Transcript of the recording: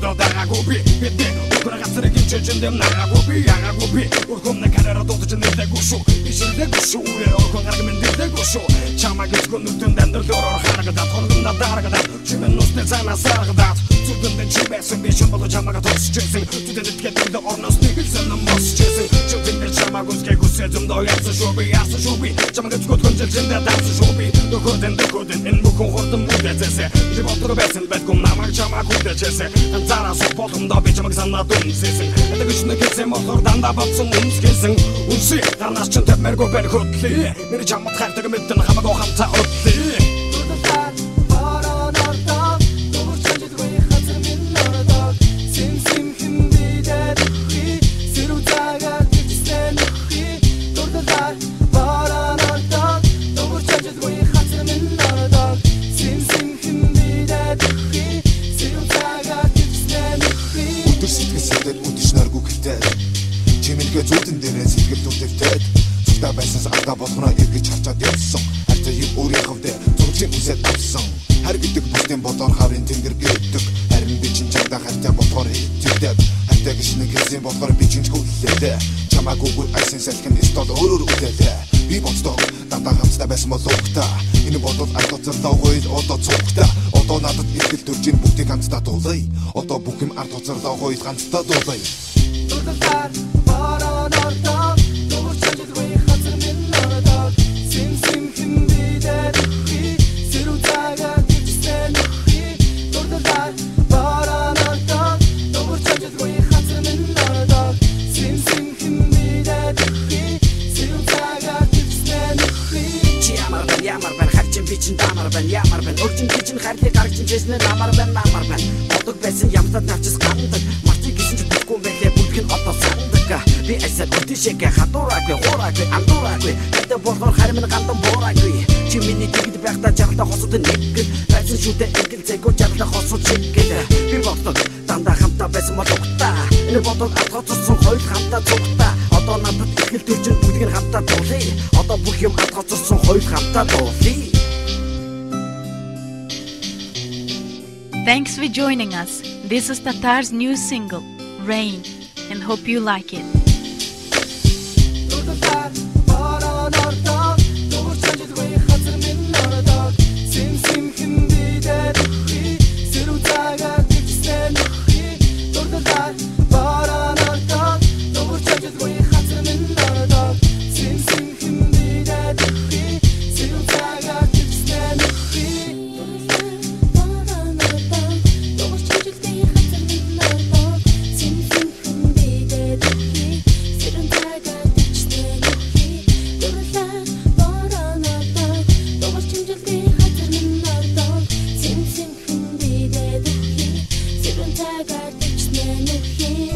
одоо дагаагүй би бидний өөр газрыг хэмжээчэндээ нагаагүй би ягаагүй би өрхөмнө карьера дуудаж нэгдэггүй шүү бишэлдэггүй шүү өрхөн гараг минь нэгдэггүй шүү чамаг гүн нүдэнд амьдралаар харагдаад хонгонда дарагдаад чимэн нүстэ цанаа сарагдаад зүгэндэн чимэсэн би шин болоо чамаг тосчихсэн зүдэнд итгэдэг орноос нэгсэн мосчихсэн зүгэндэн чамаг үсгэх үсэзэм дояасан шүү би чамаг зүгт гонжэлжэндээ даасан шүү би дөхөдөн энэ бүхэн хурдан бүдэцэсэ животор байсан бэтком намайг чамаг үдэчэсэ анцараас болгондоо би чамаг санаад үнсэсэн эдгэж нэгсэн мотор дандаа бацсан үнсгэсэн үнсэ танаас ч тэмэргүй бэр хөтлөө нэр чамд хайрдаг мэдэн хамаагүй хамтаа өтлөө зүтэн дээрээ сэтгэл төвтэй зүгтаа байсаас алдаа болгоно эргэж харчаад явсан хайрцаг юм өөрийнхөө дээр зүрхлэн үсэд авсан хар гэдэг бүсдэн бодоор хаврын тэнгэр гэдэг харин би чинь чамдаа хайртай болохоор хэлдэг хайртай гэж нэг хэлсэн болохоор би чинь хүлээлээ чамаагүй айсан салхин стол өөрөөр үлээлээ би боцдог дандаа хамтдаа байсан боловта энэ бодол ардцарлаа гойл одоо цугта одоо надад ихэл төржин бүгдийг хамтдаа дуулая одоо бүх юм ардцарлаа гойл хамтдаа дуулая Ямар бэн өрчин бичин хайртай гарч чижнэ намар бэн бодог байсан ямтад навчс гандаг мартыг гисэн ч бүхгүй байлээ бүгд нь одоо сандаг би айсаа бүтишэг хатураагүй хоораагүй андураагүй гэдэг болохоор харин гандан буураагүй чи миний гэгд байхдаа жаргалтай хосууд нэг байсан шүтэ игэл зэйгөө жаргалтай хосууд чигээр би бодог дандаа хамтаа байсан модогта энэ бодог атгоцсон хоёул хамтаа цугта одоо надад ихэл төрчин бүгд нь хамтаа дуулъя одоо бүх юм атгоцсон хоёул хамтаа дуулъя. Thanks for joining us. This is Tatar's new single, Rain, and hope you like it. I got this man